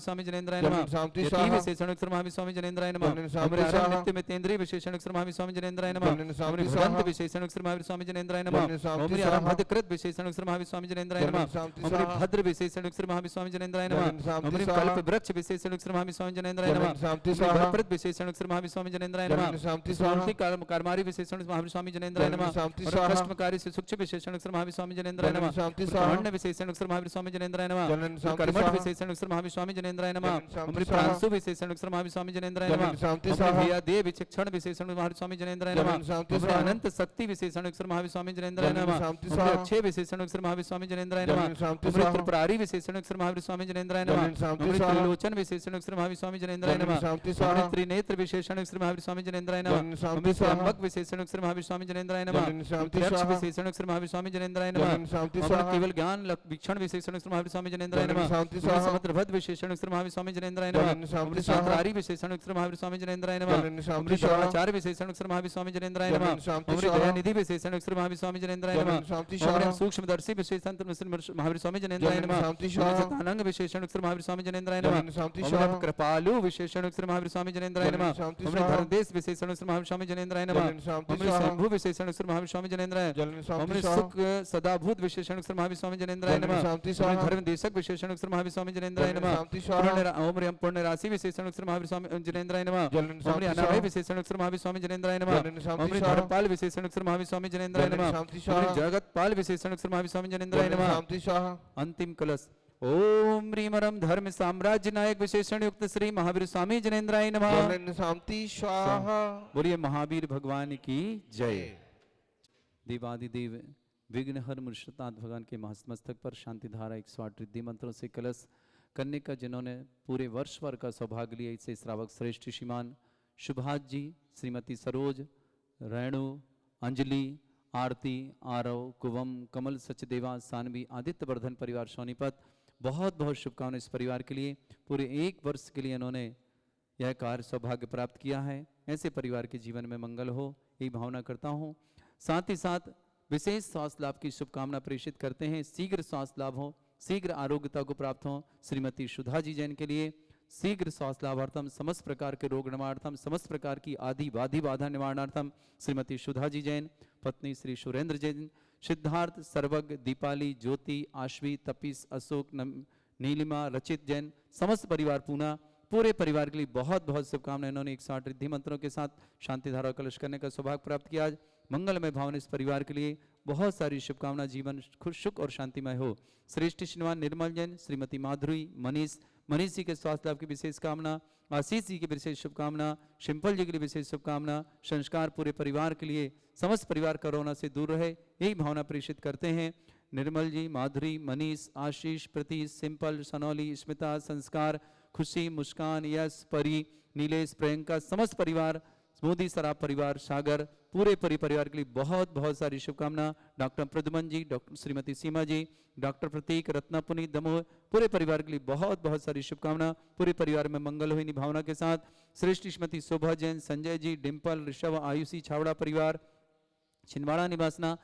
Speaker 1: स्वामी जनेन्द्राय
Speaker 2: जमीन
Speaker 1: नमः
Speaker 2: शांति
Speaker 1: यति
Speaker 2: स्वाहा
Speaker 1: विशेषण महावीर स्वामी जनेन्द्राय नमः।
Speaker 2: जलन शांति
Speaker 1: अमृत
Speaker 2: स्वाहा।
Speaker 1: नित्य में तेन्द्रिय विशेषण महावीर स्वामी जनेन्द्राय नमः।
Speaker 2: जलन शांति
Speaker 1: अमृत
Speaker 2: स्वाहा।
Speaker 1: भ्रंत विशेषण महावीर स्वामी जनेन्द्राय नमः।
Speaker 2: जलन शांति
Speaker 1: अमृत
Speaker 2: स्वाहा।
Speaker 1: भद्रकृत विशेषण महावीर स्वामी जनेन्द्राय
Speaker 2: जलन
Speaker 1: नमः।
Speaker 2: शांति
Speaker 1: अमृत
Speaker 2: स्वाहा।
Speaker 1: भद्र विशेषण महावीर स्वामी जनेन्द्राय नमः।
Speaker 2: जलन शांति
Speaker 1: अमृत
Speaker 2: स्वाहा।
Speaker 1: कल्प वृक्ष विशेषण महावीर स्वामी जनेन्द्राय नमः।
Speaker 2: जलन शांति
Speaker 1: अमृत
Speaker 2: स्वाहा।
Speaker 1: वरप्रद विशेषण महावीर स्वामी जनेन्द्राय नमः।
Speaker 2: जलन शांति स्वाहा।
Speaker 1: स्मृति कर्मारी विशेषण महावीर स्वामी जनेन्द्राय
Speaker 2: जलन
Speaker 1: नमः।
Speaker 2: शांति
Speaker 1: और
Speaker 2: स्वाहा।
Speaker 1: कष्टकारी से सूक्ष्म विशेषण महावीर स्वामी जनेन्द्राय
Speaker 2: जलन
Speaker 1: नमः।
Speaker 2: शांति
Speaker 1: और
Speaker 2: स्वाहा।
Speaker 1: कामण्य विशेषण महावीर स्वामी जनेन्द्राय नमः।
Speaker 2: जलन शांति
Speaker 1: कर्मठ
Speaker 2: स्वाहा।
Speaker 1: विशेषण महावीर स्वामी जनेन्द्राय नमः।
Speaker 2: जलन शांति
Speaker 1: अमृत
Speaker 2: स्वाहा।
Speaker 1: प्रांशु विशेषण महावीर स्वामी जनेन्द्राय नमः।
Speaker 2: जलन शांति
Speaker 1: अमृत
Speaker 2: स्वाहा।
Speaker 1: भैया देव विचक्षण विशेषण महावीर स्वामी जनेन्द्राय नमः।
Speaker 2: जलन शांति
Speaker 1: अमृत
Speaker 2: स्वाहा।
Speaker 1: अनंत शक्ति विशेषण महावीर स्वामी जनेन्द्राय
Speaker 2: जलन
Speaker 1: नमः।
Speaker 2: शांति
Speaker 1: अमृत
Speaker 2: स्वाहा।
Speaker 1: अक्षय विशेषण महावीर स्वामी जनेन्द्राय
Speaker 2: जलन
Speaker 1: नमः।
Speaker 2: शांति
Speaker 1: अमृत
Speaker 2: स्वाहा।
Speaker 1: त्रिपुरारी विशेषण महावीर स्वामी जनेन्द्राय नमः।
Speaker 2: जलन शांति
Speaker 1: अमृत
Speaker 2: स्वाहा।
Speaker 1: त्रिलोचन विशेषण महावीर स्वामी जनेन्द्राय
Speaker 2: जलन
Speaker 1: नमः।
Speaker 2: शांति स्वाहा।
Speaker 1: अमृत त्रिनेत्र विशेषण महावीर स्वामी जनेन्द्राय नमः।
Speaker 2: जलन शांति
Speaker 1: अमृत
Speaker 2: स्वाहा।
Speaker 1: त्र्यंबक विशेषण महावीर स्वामी जनेन्द्राय नमः।
Speaker 2: जलन शांति
Speaker 1: अमृत
Speaker 2: स्वाहा।
Speaker 1: विशेषण महावीर स्वामी जनेन्द्राय नमः।
Speaker 2: जलन शांति
Speaker 1: अमृत
Speaker 2: स्वाहा।
Speaker 1: केवल ज्ञान वीक्षण विशेषण महावीर स्वामी जनेन्द्राय
Speaker 2: जलन
Speaker 1: नमः।
Speaker 2: शांति
Speaker 1: अमृत
Speaker 2: स्वाहा।
Speaker 1: समुद्र भद विशेषण महावीर स्वामी जनेन्द्राय नमः।
Speaker 2: जलन शांति
Speaker 1: अमृत
Speaker 2: स्वाहा।
Speaker 1: शांतरारी विशेषण महावीर स्वामी जनेन्द्राय नमः।
Speaker 2: जलन शांति
Speaker 1: अमृत
Speaker 2: स्वाहा।
Speaker 1: द्रोणाचार्य विशेषण महावीर स्वामी जनेन्द्राय
Speaker 2: जलन
Speaker 1: नमः।
Speaker 2: शांति
Speaker 1: अमृत
Speaker 2: स्वाहा।
Speaker 1: दयानिधि विशेषण महावीर स्वामी जनेन्द्राय
Speaker 2: जलन
Speaker 1: नमः।
Speaker 2: शांति
Speaker 1: अमृत
Speaker 2: स्वाहा।
Speaker 1: सूक्ष्मदर्शी विशेषण महावीर स्वामी जनेन्द्राय
Speaker 2: जलन
Speaker 1: नमः।
Speaker 2: शांति
Speaker 1: अमृत
Speaker 2: स्वाहा।
Speaker 1: सतानंग विशेषण महावीर स्वामी जनेन्द्राय नमः।
Speaker 2: जलन शांति
Speaker 1: अमृत
Speaker 2: स्वाहा।
Speaker 1: कृपालु विशेषण महावीर स्वामी जनेन्द्राय
Speaker 2: जलन
Speaker 1: नमः।
Speaker 2: शांति
Speaker 1: अमृत
Speaker 2: स्वाहा।
Speaker 1: धर्मदेश विशेषण महावीर स्वामी जनेन्द्राय नमः।
Speaker 2: जलन शांति
Speaker 1: अमृत
Speaker 2: स्वाहा।
Speaker 1: शंभु विशेषण महावीर स्वामी जनेन्द्राय।
Speaker 2: जलन शांति
Speaker 1: अमृत
Speaker 2: स्वाहा।
Speaker 1: सुख सदाभूत विशेषण महावीर स्वामी जनेन्द्राय
Speaker 2: जलन
Speaker 1: नमः।
Speaker 2: शांति
Speaker 1: अमृत
Speaker 2: स्वाहा।
Speaker 1: धर्म देशक विशेषण महावीर स्वामी जनेन्द्राय
Speaker 2: जलन
Speaker 1: नमः।
Speaker 2: शांति स्वाहा।
Speaker 1: अमृत पुण्य राशि विशेषण महावीर स्वामी जनेन्द्राय नमः।
Speaker 2: जलन
Speaker 1: अमृत
Speaker 2: शांति
Speaker 1: अनामय
Speaker 2: स्वाहा।
Speaker 1: विशेषण महावीर स्वामी जनेन्द्राय नमः।
Speaker 2: जलन शांति
Speaker 1: अमृत
Speaker 2: स्वाहा।
Speaker 1: धर्मपाल विशेषण महावीर स्वामी जनेन्द्राय
Speaker 2: जलन
Speaker 1: नमः।
Speaker 2: शांति स्वाहा।
Speaker 1: अमृत जगतपाल विशेषण महावीर स्वामी जनेन्द्राय
Speaker 2: जलन
Speaker 1: नमः।
Speaker 2: शांति स्वाहा।
Speaker 1: अंतिम कलश ओम ह्रीमरम धर्म साम्राज्य नायक विशेषण युक्त श्री महावीर स्वामी जनेन्द्राय नमः।
Speaker 2: जलन शांति स्वाहा।
Speaker 1: बोलिए महावीर भगवान की जय। देवादिदेव विघ्नहर मुर्शदानाथ भगवान के महामस्तक पर शांति धारा 108 रिद्धि मंत्रों से कलश करने का जिन्होंने पूरे वर्ष भर का सौभाग्य लिया, इससे श्रावक श्रेष्ठ श्रीमान सुभाष जी, श्रीमती सरोज, रेणु, अंजलि, आरती, आरव, कुवम, कमल, सचदेवा, सानवी, आदित्य वर्धन परिवार सोनीपत, बहुत बहुत शुभकामनाएं इस परिवार के लिए। पूरे एक वर्ष के लिए इन्होंने यह कार्य सौभाग्य प्राप्त किया है। ऐसे परिवार के जीवन में मंगल हो, यही भावना करता हूँ। साथ ही साथ विशेष स्वास्थ्य लाभ की शुभकामना प्रेषित करते हैं। शीघ्र स्वास्थ्य लाभ हो, शीघ्र आरोग्यता को प्राप्त हो श्रीमती सुधा जी जैन के लिए। शीघ्र स्वास्थ्य लाभार्थम, समस्त प्रकार के रोग निवारणार्थम, समस्त प्रकार की आदि बाधि बाधा निवारणार्थम श्रीमती सुधा जी जैन, पत्नी श्री सुरेंद्र जैन, सिद्धार्थ, सर्वज्ञ, दीपाली, ज्योति, आश्वी, तपीस, अशोक, नीलिमा, रचित जैन, समस्त परिवार पूना, पूरे परिवार के लिए बहुत बहुत शुभकामनाएं। इन्होंने 108 रिद्धि मंत्रों के साथ शांति धारा कलश करने का सौभाग्य प्राप्त किया। आज मंगलमय भावना इस परिवार के लिए बहुत सारी शुभकामना, जीवन खुश सुख और शांतिमय हो। श्रेष्ठ श्रीमान निर्मल जैन, श्रीमती माधुरी, मनीष जी के स्वास्थ्य लाभ की विशेष कामना, आशीष जी की विशेष शुभकामना, शिंपल जी के लिए विशेष शुभकामना, संस्कार पूरे परिवार के लिए, समस्त परिवार कोरोना से दूर रहे, यही भावना प्रेषित करते हैं। निर्मल जी, माधुरी, मनीष, आशीष, प्रति, सिंपल, सनौली, स्मिता, संस्कार, खुशी, मुस्कान, यश, परी, नीलेश, प्रियंका, समस्त परिवार, मोदी सराब परिवार, सागर, पूरे परिवार के लिए बहुत बहुत सारी शुभकामना। डॉक्टर प्रद्युमन जी, डॉक्टर श्रीमती सीमा जी, डॉक्टर प्रतीक, रत्ना पुनीत, दमोह, पूरे परिवार के लिए बहुत बहुत सारी शुभकामना। पूरे परिवार में मंगल हो, इन्हीं भावना के साथ। श्रेष्ठ श्रीमती शोभा जैन, संजय जी, डिम्पल, ऋषभ, आयुषी, छावड़ा परिवार, छिंदवाड़ा निवासना,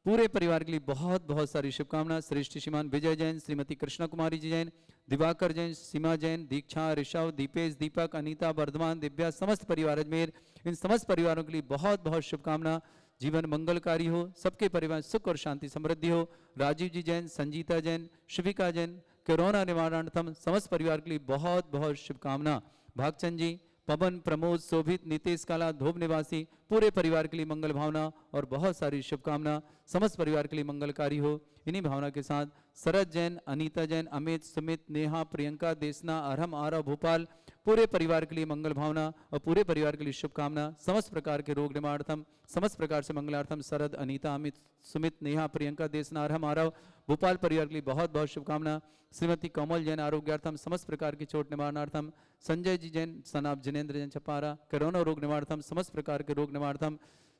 Speaker 1: पूरे परिवार के लिए बहुत बहुत सारी शुभकामना। श्रेष्ठ श्रीमान विजय जैन, श्रीमती कृष्णा कुमारी जी जैन, दिवाकर जैन, सीमा जैन, दीक्षा, ऋषभ, दीपेश, दीपक, अनीता, वर्धमान, दिव्या, समस्त परिवार अजमेर, इन समस्त परिवारों के लिए बहुत बहुत शुभकामना। जीवन मंगलकारी हो, सबके परिवार सुख और शांति समृद्धि हो। राजीव जी जैन, संजीता जैन, शिविका जैन, कोरोना निवारणार्थम समस्त परिवार के लिए बहुत बहुत शुभकामना। भागचंद जी, पवन, प्रमोद, शोभित, नीतीश काला, धोब निवासी, पूरे परिवार के लिए मंगल भावना और बहुत सारी शुभकामना। समस्त परिवार के लिए मंगलकारी हो, इन्हीं भावना के साथ। शरद जैन, अनीता जैन, अमित, सुमित, नेहा, प्रियंका, देसना, अरहम, आरव, भोपाल, पूरे परिवार के लिए मंगल भावना और पूरे परिवार के लिए शुभकामना। समस्त प्रकार के रोग निवारणार्थम, समस्त प्रकार से मंगलार्थम शरद, अनीता, अमित, सुमित, नेहा, प्रियंका, देसना, अरहम, आरव, भोपाल परिवार के लिए बहुत बहुत शुभकामना। श्रीमती कमल जैन, आरोग्यार्थम, समस्त प्रकार की चोट निवारणार्थम। संजय जी जैन, सनाब जिनेन्द्र जैन, छपारा, कोरोना रोग निवारणार्थम, समस्त प्रकार के रोग निवारणार्थम।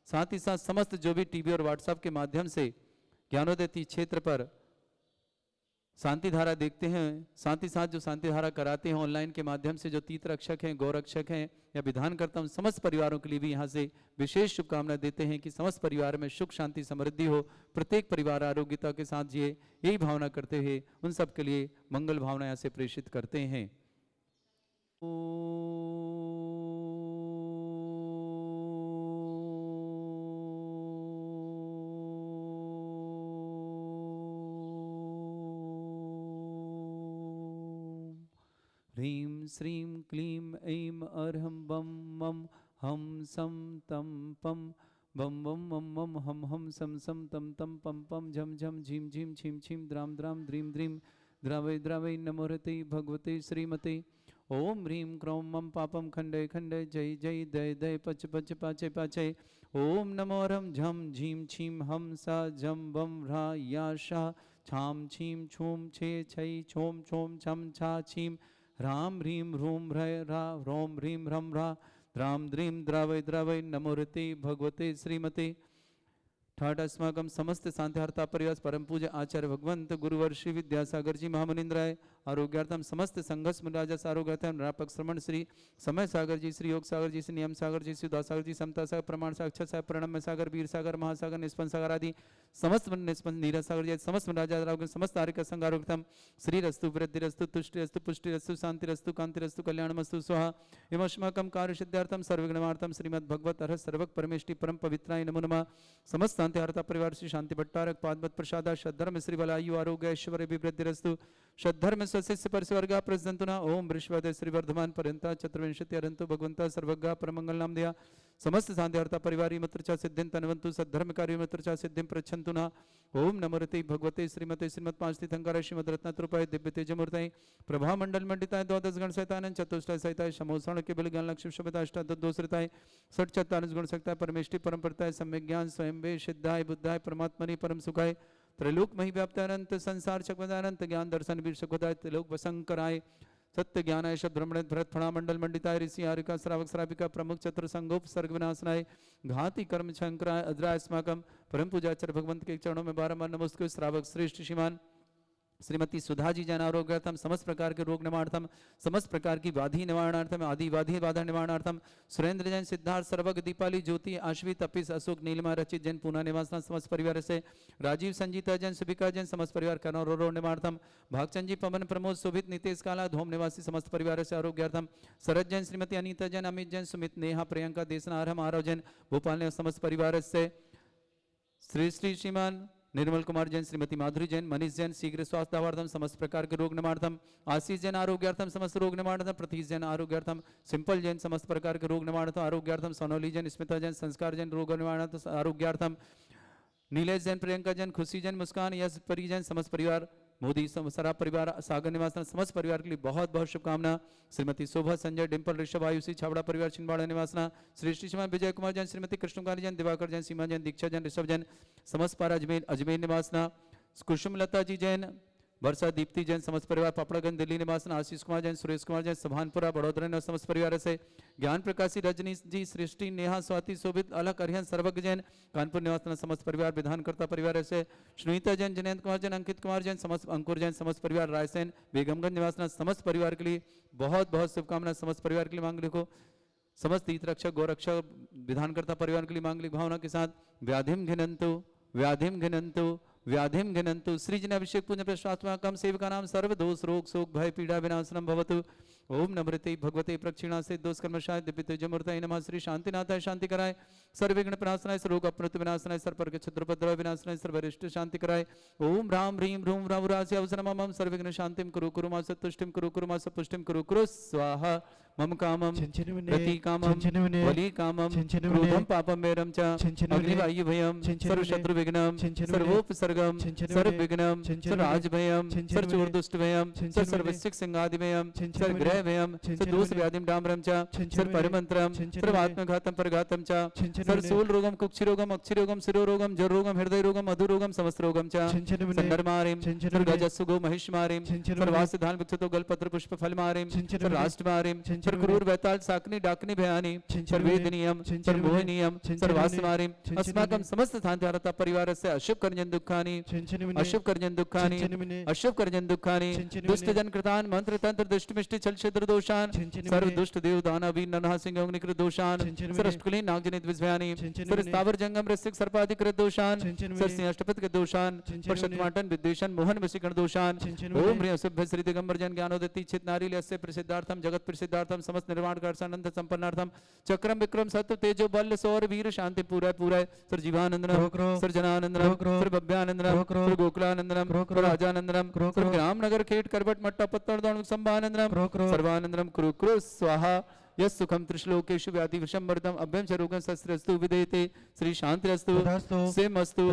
Speaker 1: साथ ही साथ समस्त जो भी टीवी और व्हाट्सएप के माध्यम से ज्ञानोदय क्षेत्र पर शांति धारा देखते हैं, साथ ही साथ जो शांति धारा कराते हैं ऑनलाइन के माध्यम से, जो तीर्थ रक्षक हैं, गौ रक्षक हैं या विधान करता हूँ, समस्त परिवारों के लिए भी यहाँ से विशेष शुभकामनाएं देते हैं कि समस्त परिवार में सुख शांति समृद्धि हो, प्रत्येक परिवार आरोग्यता के साथ जिए, यही भावना करते हुए उन सब के लिए मंगल भावना यहाँ से प्रेषित करते हैं। ह्रीं श्रीं क्लीं ऐं अर्हं बं मं हम सं तं पं बम बम मम मम हम हम सम सम तम तम पम पम झम झम झीम झीम छीम छीम द्राम द्राम द्रीम द्रीम द्रावय द्रावय नमोहते भगवते श्रीमते ओम ह्रीं क्रों मम पापम खंडय खंडय जय जय दय दय पच पच पाचे पाचे ओम नमो रम झम झीम छीम हम सा झम बम ह्रा या शा छाम छीम छूम छे छै छोम छोम छम छा छीम ह्राम ह्रीं ह्रूम ह्रय ह्रा ह्रोम ह्रीं ह्रम ह्रा द्राम द्रीम द्रावय द्रावय नमोहते भगवते श्रीमते ठाट अस्माकं समस्त शांतिहर्ता परिवार परम पूज्य आचार्य भगवंत गुरुवर श्री विद्यासागर जी महामुनिंद्राय आरोग्यार्थम समस्त संघर्ष राजा आरोग्यार्थम निरापक श्रमण श्री समय सागर जी श्री योग सागर जी श्री नियम सागर जी श्री उदास सागर जी समता सागर प्रमाण सागर अक्षर सागर प्रणम्य सागर वीर सागर महासागर निष्पन्न सागर आदि समस्त निष्पन्न नीरज सागर जी समस्त राजा आरोग्य समस्त आर्य संघ आरोग्यम श्री रस्तु वृद्धि रस्तु तुष्टि रस्तु पुष्टि रस्तु शांति रस्तु कांति रस्तु कल्याणमस्तु स्वाहा यमस्माकं कार्य सिद्धार्थम सर्वगुणमार्थम श्रीमद् भगवत अर्ह सर्वक परमेष्टि परम पवित्राय नमो नमः समस्त शांतिहर्ता परिवार श्री शांति भट्टारक पादवत प्रसाद श्रद्धर्म श्री बलायु आरोग्य ऐश्वर्य विवृद्धि रस्तु श्रद्धर्म स्वशिष्य परिस्वर्गा प्रसन्ना ओम वृषभदे श्री वर्धमान पर्यंता चतुर्विंशति अरंतो भगवंता सर्वज्ञ परमंगल नाम दिया समस्त शांतिहर्ता परिवार मित्रचा सिद्धिं तनवंतु सद्धर्म कार्य मित्रचा सिद्धिं प्रच्छन्तु न ओम नमोरते भगवते श्रीमते श्रीमद पांच तीर्थंकर श्रीमद रत्नत्रुपाय दिव्य तेजमूर्तये प्रभा मंडल मंडिताय द्वादश गण सहितानंद चतुष्टय सहिताय समोषण के बल ज्ञान लक्ष्मी शब्दाय अष्टादशोश्रिताय षट चत्वारिंश गुण सहिताय परमेष्टि परम परताय सम्यक ज्ञान स्वयं वे सिद्धाय बुद्धाय परमात्मनि परम सुखाय त्रैलोक मही व्याप्त अनंत संसार चक्रवदानंत ज्ञान दर्शन वीर सुखदाय त्रिलोक वसंकराय सत्य ज्ञानाय शब्द ब्रह्मण भरत फणा मंडल मंडिताय ऋषि आरिका श्रावक श्राविका प्रमुख चतुर संगोप सर्ग विनाशनाय घाति कर्म शंकराय अद्राय अस्माकं परम पूजाचार्य भगवंत के चरणों में बारंबार नमस्कार श्रावक श्रेष्ठ श्रीमान श्रीमती सुधा जी जन आरोग्यार्थम समस्त प्रकार के रोग निवारणार्थम समस्त प्रकार की व्याधि निवारणार्थम आदि व्याधि बाधा निवारणार्थम सुरेंद्र जैन सिद्धार्थ सर्वग दीपाली ज्योति आश्वी तपिस अशोक नीलिमा रचित जैन पूना निवासना समस्त परिवार से राजीव संजीता जैन सुबिका जैन समस्त परिवार करो निवारणार्थम भागचंद जी पवन प्रमोद शोभित नितेश काला धूम निवासी समस्त परिवार से आरोग्यार्थम शरद जैन श्रीमती अनीता जैन अमित जैन सुमित नेहा प्रियंका देशना आरम आरव जैन भोपाल ने समस्त परिवार से श्री श्री श्रीमान निर्मल कुमार जैन श्रीमती माधुरी जैन मनीष जैन शीघ्र स्वास्थ्य दावार्थम समस्त प्रकार के रोग निवारणार्थम आशीष जैन आरोग्यार्थम समस्त रोग निवारणार्थम प्रतीश जैन आरोग्यार्थम सिंपल जैन समस्त प्रकार के रोग निवारणार्थम आरोग्यार्थम सोनोली जैन स्मिता जैन संस्कार जैन रोग निवारणार्थम आरोग्यार्थम नीलेश जैन प्रियंका जैन खुशी जैन मुस्कान यश परी जैन समस्त परिवार मोदी सराब परिवार सागर निवास समस्त परिवार के लिए बहुत बहुत शुभकामना श्रीमती शोभा संजय डिम्पल ऋषभ आयुषी छावड़ा परिवार छिंदवाड़ा निवासना श्री श्री विजय कुमार जैन श्रीमती कृष्णकुमारी जैन दिवाकर जैन सीमा जैन दीक्षा जैन ऋषभ जैन समस्त पारा अजमेर अजमेर निवासना कुसुम लता जी जैन वर्षा दीप्ति जैन समस्त परिवार पापड़ागंज दिल्ली निवासन आशीष कुमार जैन सुरेश कुमार जैन सभानपुरा बड़ोदरा और समस्त परिवार से ज्ञान प्रकाशी रजनीश जी सृष्टि नेहा स्वाति शोभित अलक अरिहन सर्वज्ञ जैन कानपुर निवासन समस्त परिवार विधानकर्ता परिवार से सुनीता जैन जयंत कुमार जैन अंकित कुमार जैन समस्त अंकुर जैन समस्त परिवार रायसेन बेगमगंज निवासन समस्त परिवार के लिए बहुत बहुत शुभकामनाएं समस्त परिवार के लिए मांग लिखो समस्त हित रक्षक गौरक्षक विधानकर्ता परिवार के लिए मांगलिक भावना के साथ व्याधिम घिनंतु व्याधिम घिनंतु सृजन अभिषेक पुण्य प्रश्वात्माकम सेवका नाम सर्व दोष रोग शोक भय पीड़ा विनाशनम भवतु ओम नमृते भगवते प्रक्षिणा से दोष कर्मशाय दिव्य तेजमूर्तये नमः श्री शांतिनाथाय शांति कराय सर्वविघ्न प्रणाशनाय सर्वरोग अपनृत विनाशनाय सर्वपर के क्षत्रुपद्रव विनाशनाय सर्वरिष्ट शांति कराय ओम राम ह्रीं ह्रूम रावरास्य अवसरमम सर्वविघ्न शांतिम कुरु कुरु मा सत्तुष्टिम कुरु मा सपुष्टिम कुरु स्वाहा मम कामम प्रति कामम बलि कामम क्रोधम पापम मेरम च अग्निवायु भयम सर्व शत्रु विघ्नम सर्वोपसर्गम सर्व विघ्नम सर्व राज भयम सर्व चोर दुष्ट भयम सर्व सर्वसिक सिंगादि भयम सर्व ग्रह भयम सर्व दोष व्याधिम डामरम च सर्व परमंत्रम सर्व आत्मघातम परघातम च सर्व सूल रोगम कुक्षि रोगम अक्षि रोगम शिरो रोगम जर रोगम हृदय रोगम मधु रोगम समस्त रोगम च संदर्मारिम सर्व गजस्सुगो महिष्मारिम सर्व वासधान विक्षतो गलपत्र पुष्प फलमारिम सर्व राष्ट्रमारिम क्रूर वैताल साकनी डाकनी भयानी सर्वेदनीयम सर्वमोहनीयम सर्वास्मारिम अस्माकं समस्त शांतिहारता परिवार से अशुभ कर्जन दुखानि अशुभ कर्जन दुखानि अशुभ कर्जन दुखानि दुष्ट जन कृतान मंत्र तंत्र दुष्ट मिष्टि छल क्षेत्र दोषान सर्व दुष्ट देव दानव नरहा सिंह अग्निकृत दोषान सरष्टकुलीन नागजनित विषयानि सर स्थावर जंगम रसिक सर्पाधिकृत दोषान सर सिंह अष्टपद के दोषान परशतमाटन विद्वेषण मोहन वशीकरण दोषान ओम ह्रीं अशुभ श्री दिगंबर जन ज्ञानोदति चित नारी लस्य प्रसिद्धार्थम जगत प्रसिद्धार्थम मंगलम समस्त निर्वाण कार्यानंद संपन्नार्थम चक्रम विक्रम सत्य तेजो बल सौर वीर शांति पूरा पूरा सर जीवानंदनम सर जनानंदनम सर भव्यानंदनम सर गोकुलानंदनम सर राजानंदनम सर ग्राम नगर खेट करबट मट्टा पत्तड़ दौड़ संभानंदनम सर्वानंदनम कुरु कुरु स्वाहा यस सुखम त्रिश्लोकेषु व्याधि विषमवर्धम अभ्यम च रोगं शस्त्रस्तु विदेते श्री शांतिरस्तु सेमस्तु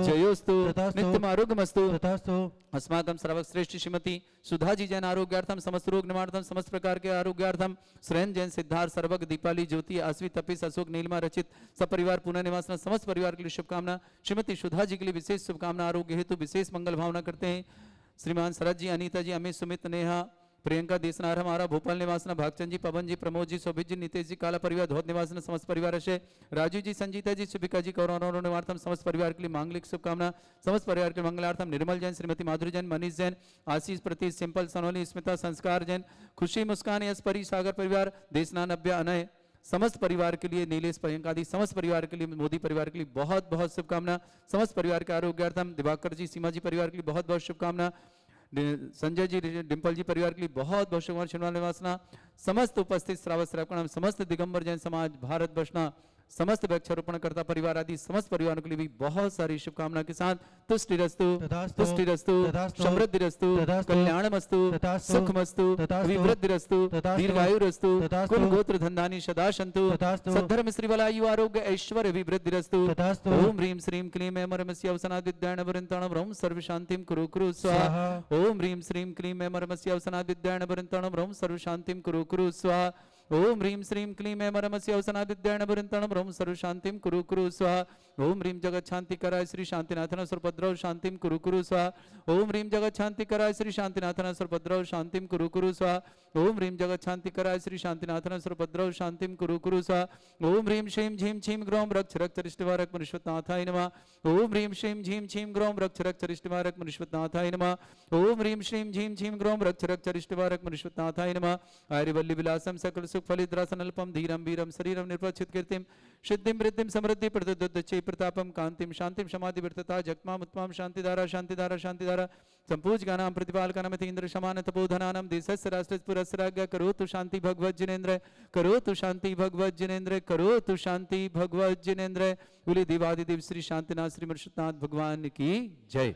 Speaker 1: जयोस्तु नित्यम आरोग्यमस्तु अस्माकं सर्वश्रेष्ठ श्रीमती सुधा जी जैन आरोग्यार्थम समस्त रोग निवारणार्थम समस्त प्रकार के आरोग्यार्थम स्वयं जैन सिद्धार्थ सर्वग दीपाली ज्योति आश्वी तपिस अशोक नीलमा रचित सपरिवार पुनः निवासना समस्त परिवार के लिए शुभकामना। श्रीमती सुधा जी के लिए विशेष शुभकामना, आरोग्य हेतु विशेष मंगल भावना करते हैं। श्रीमान शरद जी, अनीता जी, अमित, सुमित, नेहा, प्रियंका देशनार हमारा भोपाल निवासना, भागचंद जी, पवन जी, प्रमोद जी, शोभित जी, नितेश जी, काला परिवार धौत निवासना समस्त परिवार से, राजू जी, संजीता जी, शुभिका जी, कौरव निवार्थम समस्त परिवार के लिए मांगलिक शुभकामना। समस्त परिवार के मंगलार्थम निर्मल जैन, श्रीमती माधुरी जैन, मनीष जैन, आशीष प्रतीश, सिंपल, सोनोली, स्मिता, संस्कार जैन, खुशी, मुस्कान, यश, परी, सागर परिवार, देशना, नव्य, अनय, समस्त परिवार के लिए, नीलेश, प्रियंका आदि समस्त परिवार के लिए, मोदी परिवार के लिए बहुत बहुत शुभकामना। समस्त परिवार के आरोग्यार्थम दिवाकर जी, सीमा जी परिवार के लिए बहुत बहुत शुभकामना। संजय जी, डिंपल जी परिवार के लिए बहुत बहुत शुभकामना। शिवनाल निवासना समस्त उपस्थित श्रावक श्रावक समस्त दिगंबर जैन समाज, भारत बसना, समस्त वृक्षारोपण करता परिवार आदि समस्त परिवारों के लिए भी बहुत सारी शुभकामना के साथ तुष्टिरस्तु तुष्टिरस्तु समृद्धिरस्तु कल्याणमस्तु सुखमस्तु विवृद्धिरस्तु दीर्घायुरस्तु कुल गोत्र धन्धानि सदा सन्तु सद्धर्म श्रीवलायु आरोग्य ऐश्वर्य विवृद्धिरस्तु। ओम ह्रीं श्रीं क्लीं ऐमरमस्य अवसनाद् विद्याणवरन्ताणं ह्रौं सर्व शांतिं कुरु कुरु स्वाहा। ओम ह्रीं श्रीं क्लीं ऐमरमस्य अवसनाद् विद्याणवरन्ताणं ह्रौं सर्व शांतिं कुरु कुरु स्वाहा। ओम ह्रीं श्रीं क्लीं ऐमरमस्य अवसनाद् विद्याणवरन्ताणं ह्रौं सर्व शांतिं कुरु कुरु स्वाहा। ओम ह्रीं जगत शांति कराय श्री शांतिनाथन सुरभद्रव शांतिं कुरु कुरु स्वाहा। ओम ह्रीं जगत शांति कराय श्री शांतिनाथन सुरभद्रव शांतिं कुरु कुरु स्वाहा। ओम ह्रीं जगत शांति कराय श्री शांतिनाथन सुरभद्रव शांतिं कुरु कुरु स्वाहा। ओम ह्रीं श्रीं झीं छीं ग्रौं रक्ष रक्त रिष्टवारक मनुष्यनाथाय नमः। ओम ह्रीं श्रीं झीं छीं ग्रौं रक्ष रक्त रिष्टवारक मनुष्यनाथाय नमः। ओम ह्रीं श्रीं झीं छीं ग्रौं रक्ष रक्त रिष्टवारक मनुष्यनाथाय नमः। आर्यवल्ली विलासम सकल सुख फलिद्रासनल्पम धीरम वीरम शरीरम निर्वचित कीर्तिम सिद्धिं वृद्धिं समृद्धि प्रदुद्दच्चै प्रतापम कांतिम शांतिम समाधि वर्तता जगमाम उत्तमाम शांतिधारा शांतिधारा शांतिधारा संपूज्यगानां प्रतिपालकानां तीन्द्र समान तपोधनानां देशस्य राष्ट्रस्य पुरस्य राज्ञा करोतु शांति भगवत जिनेन्द्र करोतु शांति भगवत जिनेन्द्र करोतु शांति भगवत जिनेन्द्र। बोले देवादिदेव श्री शांतिनाथ श्री मर्षनाथ भगवान की जय।